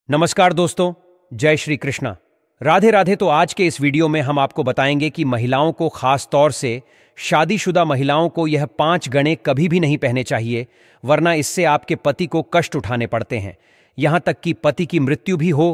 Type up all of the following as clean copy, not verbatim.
नमस्कार दोस्तों, जय श्री कृष्णा। राधे राधे। तो आज के इस वीडियो में हम आपको बताएंगे कि महिलाओं को, खास तौर से शादीशुदा महिलाओं को, यह 5 गहने कभी भी नहीं पहनने चाहिए, वरना इससे आपके पति को कष्ट उठाने पड़ते हैं, यहां तक कि पति की मृत्यु भी हो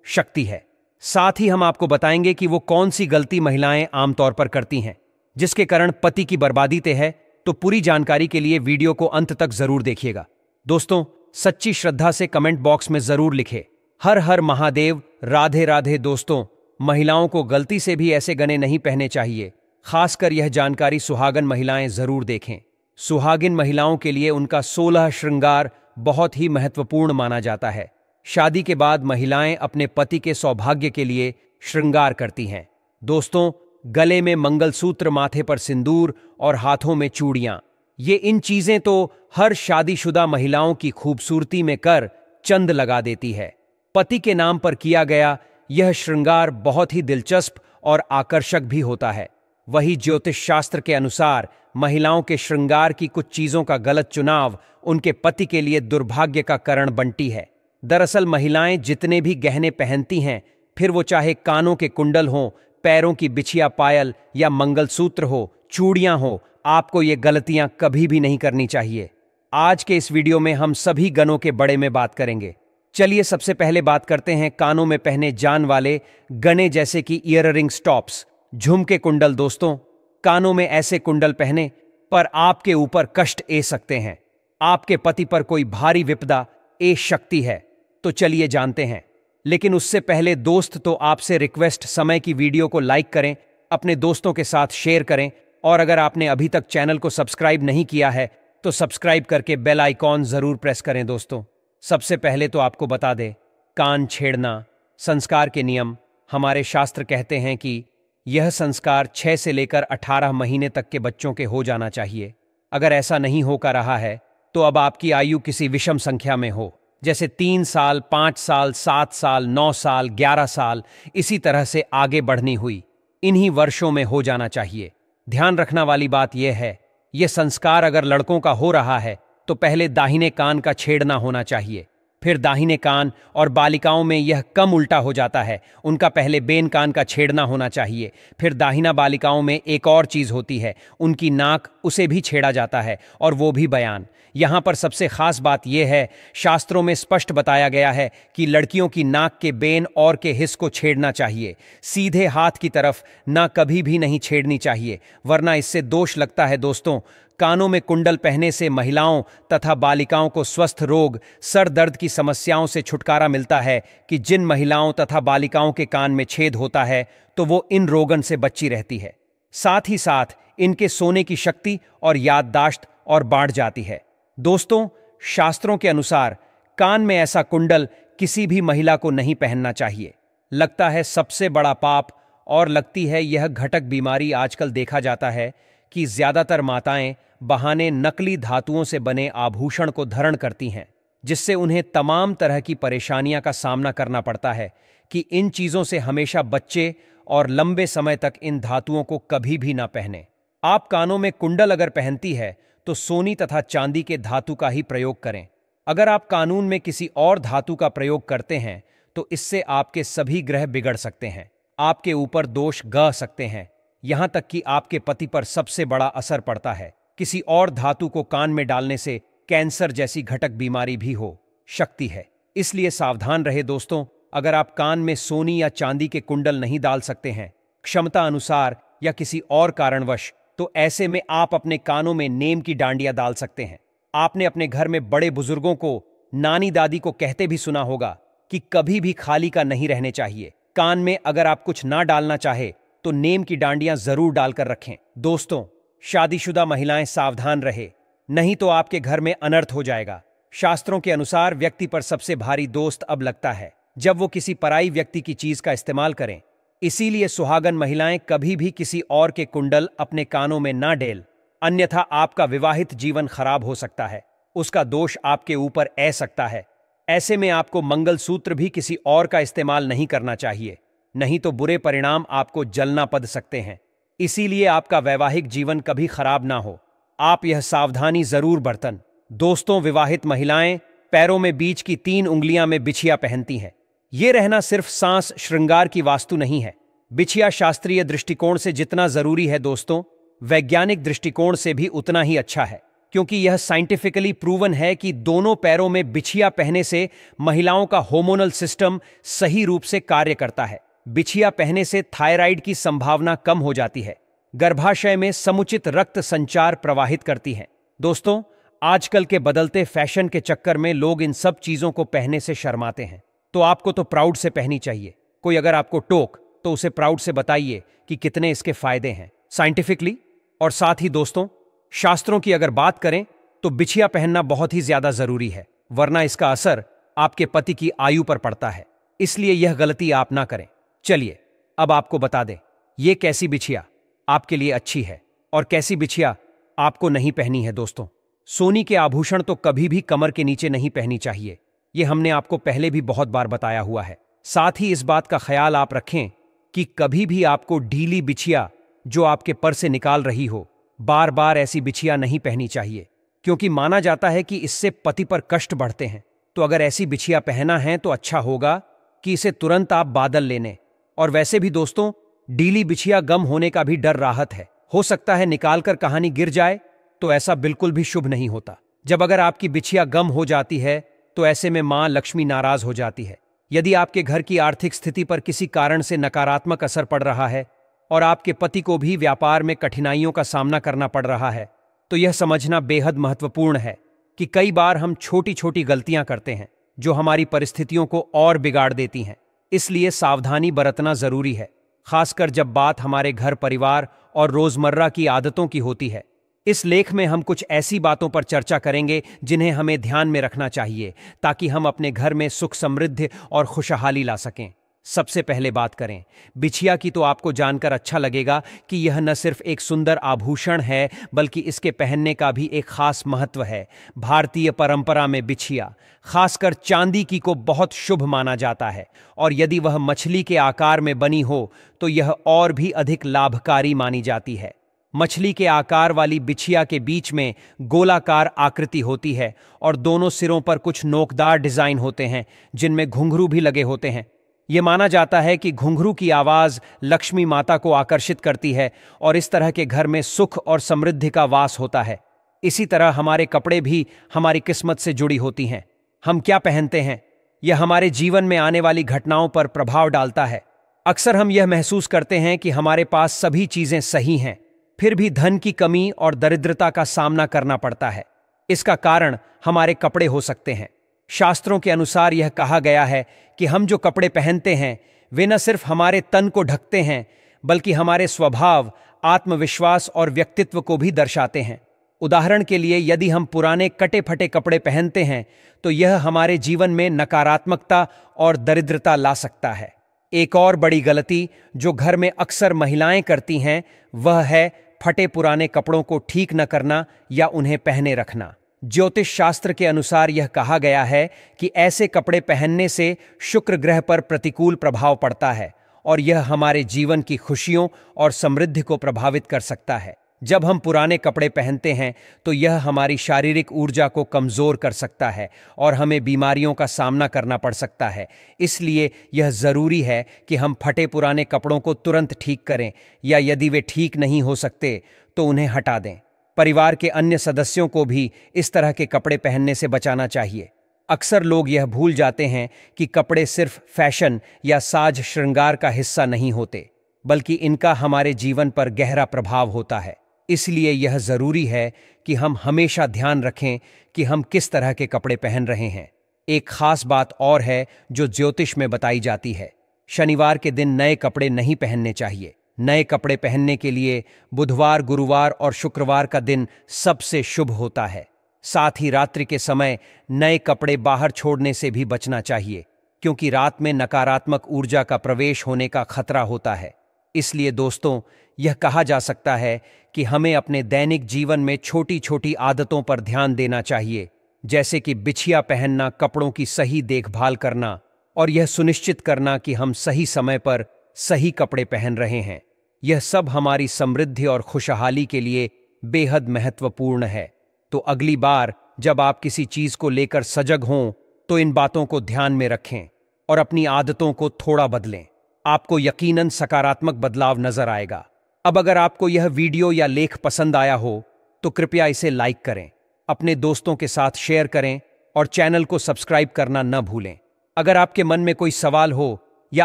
सकती है। साथ ही हम आपको बताएंगे कि वो कौन सी गलती महिलाएं आमतौर पर करती हैं जिसके कारण पति की बर्बादी तय है। तो पूरी जानकारी के लिए वीडियो को अंत तक जरूर देखिएगा। दोस्तों, सच्ची श्रद्धा से कमेंट बॉक्स में जरूर लिखे हर हर महादेव, राधे राधे। दोस्तों, महिलाओं को गलती से भी ऐसे गहने नहीं पहनने चाहिए। खासकर यह जानकारी सुहागन महिलाएं जरूर देखें। सुहागिन महिलाओं के लिए उनका 16 श्रृंगार बहुत ही महत्वपूर्ण माना जाता है। शादी के बाद महिलाएं अपने पति के सौभाग्य के लिए श्रृंगार करती हैं। दोस्तों, गले में मंगलसूत्र, माथे पर सिंदूर और हाथों में चूड़ियां, ये इन चीजें तो हर शादीशुदा महिलाओं की खूबसूरती में कर चंद लगा देती है। पति के नाम पर किया गया यह श्रृंगार बहुत ही दिलचस्प और आकर्षक भी होता है। वही ज्योतिष शास्त्र के अनुसार महिलाओं के श्रृंगार की कुछ चीजों का गलत चुनाव उनके पति के लिए दुर्भाग्य का कारण बनती है। दरअसल महिलाएं जितने भी गहने पहनती हैं, फिर वो चाहे कानों के कुंडल हों, पैरों की बिछिया पायल या मंगलसूत्र हो, चूड़ियां हो, आपको ये गलतियां कभी भी नहीं करनी चाहिए। आज के इस वीडियो में हम सभी गहनों के बारे में बात करेंगे। चलिए सबसे पहले बात करते हैं कानों में पहने जान वाले गहने, जैसे कि ईयररिंग्स, टॉप्स, झुमके, कुंडल। दोस्तों, कानों में ऐसे कुंडल पहने पर आपके ऊपर कष्ट ए सकते हैं। आपके पति पर कोई भारी विपदा ए शक्ति है। तो चलिए जानते हैं, लेकिन उससे पहले दोस्त, तो आपसे रिक्वेस्ट, समय की वीडियो को लाइक करें, अपने दोस्तों के साथ शेयर करें, और अगर आपने अभी तक चैनल को सब्सक्राइब नहीं किया है तो सब्सक्राइब करके बेल आइकॉन जरूर प्रेस करें। दोस्तों, सबसे पहले तो आपको बता दें, कान छेड़ना संस्कार के नियम। हमारे शास्त्र कहते हैं कि यह संस्कार 6 से लेकर 18 महीने तक के बच्चों के हो जाना चाहिए। अगर ऐसा नहीं होकर रहा है तो अब आपकी आयु किसी विषम संख्या में हो, जैसे 3 साल, 5 साल, 7 साल, 9 साल, 11 साल, इसी तरह से आगे बढ़नी हुई, इन्हीं वर्षों में हो जाना चाहिए। ध्यान रखना वाली बात यह है, यह संस्कार अगर लड़कों का हो रहा है तो पहले दाहिने कान का छेड़ना होना चाहिए, फिर दाहिने कान, और बालिकाओं में यह कम उल्टा हो जाता है, उनका पहले बेन कान का छेड़ना होना चाहिए। फिर दाहिना बालिकाओं में एक और चीज होती है, उनकी नाक, उसे भी छेड़ा जाता है, और वो भी बयान। यहां पर सबसे खास बात यह है, शास्त्रों में स्पष्ट बताया गया है कि लड़कियों की नाक के बेन और के हिस्स को छेड़ना चाहिए, सीधे हाथ की तरफ ना कभी भी नहीं छेड़नी चाहिए, वरना इससे दोष लगता है। दोस्तों, कानों में कुंडल पहनने से महिलाओं तथा बालिकाओं को स्वस्थ रोग, सर दर्द की समस्याओं से छुटकारा मिलता है कि जिन महिलाओं तथा बालिकाओं के कान में छेद होता है तो वो इन रोगन से बची रहती है। साथ ही साथ इनके सोने की शक्ति और याददाश्त और बढ़ जाती है। दोस्तों, शास्त्रों के अनुसार कान में ऐसा कुंडल किसी भी महिला को नहीं पहनना चाहिए। लगता है सबसे बड़ा पाप, और लगती है यह घटक बीमारी। आजकल देखा जाता है कि ज्यादातर माताएं बहाने नकली धातुओं से बने आभूषण को धारण करती हैं, जिससे उन्हें तमाम तरह की परेशानियां का सामना करना पड़ता है कि इन चीजों से हमेशा बच्चे और लंबे समय तक इन धातुओं को कभी भी ना पहने। आप कानों में कुंडल अगर पहनती है तो सोनी तथा चांदी के धातु का ही प्रयोग करें। अगर आप कानून में किसी और धातु का प्रयोग करते हैं तो इससे आपके सभी ग्रह बिगड़ सकते हैं, आपके ऊपर दोष ग सकते हैं, यहां तक कि आपके पति पर सबसे बड़ा असर पड़ता है। किसी और धातु को कान में डालने से कैंसर जैसी घटक बीमारी भी हो सकती है, इसलिए सावधान रहे। दोस्तों, अगर आप कान में सोनी या चांदी के कुंडल नहीं डाल सकते हैं क्षमता अनुसार या किसी और कारणवश, तो ऐसे में आप अपने कानों में नेम की डांडियां डाल सकते हैं। आपने अपने घर में बड़े बुजुर्गों को, नानी दादी को कहते भी सुना होगा कि कभी भी खाली का नहीं रहने चाहिए। कान में अगर आप कुछ ना डालना चाहे तो नेम की डांडियां जरूर डालकर रखें। दोस्तों, शादीशुदा महिलाएं सावधान रहे, नहीं तो आपके घर में अनर्थ हो जाएगा। शास्त्रों के अनुसार व्यक्ति पर सबसे भारी दोस्त अब लगता है जब वो किसी पराई व्यक्ति की चीज का इस्तेमाल करें। इसीलिए सुहागन महिलाएं कभी भी किसी और के कुंडल अपने कानों में ना डालें, अन्यथा आपका विवाहित जीवन खराब हो सकता है, उसका दोष आपके ऊपर आ सकता है। ऐसे में आपको मंगलसूत्र भी किसी और का इस्तेमाल नहीं करना चाहिए, नहीं तो बुरे परिणाम आपको जलना पड़ सकते हैं। इसीलिए आपका वैवाहिक जीवन कभी खराब ना हो, आप यह सावधानी जरूर बरतन। दोस्तों, विवाहित महिलाएं पैरों में बीच की 3 उंगलियां में बिछिया पहनती हैं, ये रहना सिर्फ सांस श्रृंगार की वास्तु नहीं है। बिछिया शास्त्रीय दृष्टिकोण से जितना जरूरी है दोस्तों, वैज्ञानिक दृष्टिकोण से भी उतना ही अच्छा है, क्योंकि यह साइंटिफिकली प्रूवन है कि दोनों पैरों में बिछिया पहनने से महिलाओं का हार्मोनल सिस्टम सही रूप से कार्य करता है। बिछिया पहनने से थायराइड की संभावना कम हो जाती है, गर्भाशय में समुचित रक्त संचार प्रवाहित करती है। दोस्तों, आजकल के बदलते फैशन के चक्कर में लोग इन सब चीजों को पहनने से शर्माते हैं, तो आपको तो प्राउड से पहनी चाहिए। कोई अगर आपको टोक तो उसे प्राउड से बताइए कि कितने इसके फायदे हैं साइंटिफिकली। और साथ ही दोस्तों, शास्त्रों की अगर बात करें तो बिछिया पहनना बहुत ही ज्यादा जरूरी है, वरना इसका असर आपके पति की आयु पर पड़ता है। इसलिए यह गलती आप ना करें। चलिए अब आपको बता दें ये कैसी बिछिया आपके लिए अच्छी है और कैसी बिछिया आपको नहीं पहनी है। दोस्तों, सोने के आभूषण तो कभी भी कमर के नीचे नहीं पहनी चाहिए, ये हमने आपको पहले भी बहुत बार बताया हुआ है। साथ ही इस बात का ख्याल आप रखें कि कभी भी आपको ढीली बिछिया जो आपके पर से निकाल रही हो, बार बार ऐसी बिछिया नहीं पहनी चाहिए, क्योंकि माना जाता है कि इससे पति पर कष्ट बढ़ते हैं। तो अगर ऐसी बिछिया पहना है तो अच्छा होगा कि इसे तुरंत आप बादल लेने। और वैसे भी दोस्तों, ढीली बिछिया गम होने का भी डर राहत है, हो सकता है निकालकर कहानी गिर जाए, तो ऐसा बिल्कुल भी शुभ नहीं होता। जब अगर आपकी बिछिया गम हो जाती है तो ऐसे में मां लक्ष्मी नाराज हो जाती है। यदि आपके घर की आर्थिक स्थिति पर किसी कारण से नकारात्मक असर पड़ रहा है और आपके पति को भी व्यापार में कठिनाइयों का सामना करना पड़ रहा है, तो यह समझना बेहद महत्वपूर्ण है कि कई बार हम छोटी छोटी गलतियां करते हैं जो हमारी परिस्थितियों को और बिगाड़ देती हैं। इसलिए सावधानी बरतना जरूरी है, खासकर जब बात हमारे घर परिवार और रोजमर्रा की आदतों की होती है। इस लेख में हम कुछ ऐसी बातों पर चर्चा करेंगे जिन्हें हमें ध्यान में रखना चाहिए ताकि हम अपने घर में सुख समृद्धि और खुशहाली ला सकें। सबसे पहले बात करें बिछिया की, तो आपको जानकर अच्छा लगेगा कि यह न सिर्फ एक सुंदर आभूषण है बल्कि इसके पहनने का भी एक खास महत्व है। भारतीय परंपरा में बिछिया, खासकर चांदी की, को बहुत शुभ माना जाता है, और यदि वह मछली के आकार में बनी हो तो यह और भी अधिक लाभकारी मानी जाती है। मछली के आकार वाली बिछिया के बीच में गोलाकार आकृति होती है और दोनों सिरों पर कुछ नोकदार डिजाइन होते हैं जिनमें घुंघरू भी लगे होते हैं। यह माना जाता है कि घुंघरू की आवाज लक्ष्मी माता को आकर्षित करती है और इस तरह के घर में सुख और समृद्धि का वास होता है। इसी तरह हमारे कपड़े भी हमारी किस्मत से जुड़ी होती हैं। हम क्या पहनते हैं यह हमारे जीवन में आने वाली घटनाओं पर प्रभाव डालता है। अक्सर हम यह महसूस करते हैं कि हमारे पास सभी चीजें सही हैं, फिर भी धन की कमी और दरिद्रता का सामना करना पड़ता है। इसका कारण हमारे कपड़े हो सकते हैं। शास्त्रों के अनुसार यह कहा गया है कि हम जो कपड़े पहनते हैं वे न सिर्फ हमारे तन को ढकते हैं बल्कि हमारे स्वभाव, आत्मविश्वास और व्यक्तित्व को भी दर्शाते हैं। उदाहरण के लिए, यदि हम पुराने कटे फटे कपड़े पहनते हैं तो यह हमारे जीवन में नकारात्मकता और दरिद्रता ला सकता है। एक और बड़ी गलती जो घर में अक्सर महिलाएं करती हैं वह है फटे पुराने कपड़ों को ठीक न करना या उन्हें पहने रखना। ज्योतिष शास्त्र के अनुसार यह कहा गया है कि ऐसे कपड़े पहनने से शुक्र ग्रह पर प्रतिकूल प्रभाव पड़ता है और यह हमारे जीवन की खुशियों और समृद्धि को प्रभावित कर सकता है। जब हम पुराने कपड़े पहनते हैं तो यह हमारी शारीरिक ऊर्जा को कमजोर कर सकता है और हमें बीमारियों का सामना करना पड़ सकता है। इसलिए यह जरूरी है कि हम फटे पुराने कपड़ों को तुरंत ठीक करें, या यदि वे ठीक नहीं हो सकते तो उन्हें हटा दें। परिवार के अन्य सदस्यों को भी इस तरह के कपड़े पहनने से बचाना चाहिए। अक्सर लोग यह भूल जाते हैं कि कपड़े सिर्फ फैशन या साज श्रृंगार का हिस्सा नहीं होते, बल्कि इनका हमारे जीवन पर गहरा प्रभाव होता है। इसलिए यह जरूरी है कि हम हमेशा ध्यान रखें कि हम किस तरह के कपड़े पहन रहे हैं। एक खास बात और है जो ज्योतिष में बताई जाती है। शनिवार के दिन नए कपड़े नहीं पहनने चाहिए। नए कपड़े पहनने के लिए बुधवार, गुरुवार और शुक्रवार का दिन सबसे शुभ होता है। साथ ही रात्रि के समय नए कपड़े बाहर छोड़ने से भी बचना चाहिए, क्योंकि रात में नकारात्मक ऊर्जा का प्रवेश होने का खतरा होता है। इसलिए दोस्तों, यह कहा जा सकता है कि हमें अपने दैनिक जीवन में छोटी छोटी आदतों पर ध्यान देना चाहिए, जैसे कि बिछिया पहनना, कपड़ों की सही देखभाल करना और यह सुनिश्चित करना कि हम सही समय पर सही कपड़े पहन रहे हैं। यह सब हमारी समृद्धि और खुशहाली के लिए बेहद महत्वपूर्ण है। तो अगली बार जब आप किसी चीज को लेकर सजग हों तो इन बातों को ध्यान में रखें। और अपनी आदतों को थोड़ा बदलें। आपको यकीनन सकारात्मक बदलाव नजर आएगा। अब अगर आपको यह वीडियो या लेख पसंद आया हो तो कृपया इसे लाइक करें, अपने दोस्तों के साथ शेयर करें और चैनल को सब्सक्राइब करना न भूलें। अगर आपके मन में कोई सवाल हो या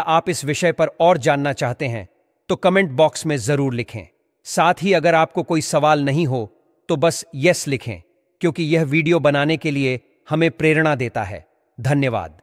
आप इस विषय पर और जानना चाहते हैं तो कमेंट बॉक्स में जरूर लिखें। साथ ही अगर आपको कोई सवाल नहीं हो तो बस यस लिखें, क्योंकि यह वीडियो बनाने के लिए हमें प्रेरणा देता है। धन्यवाद।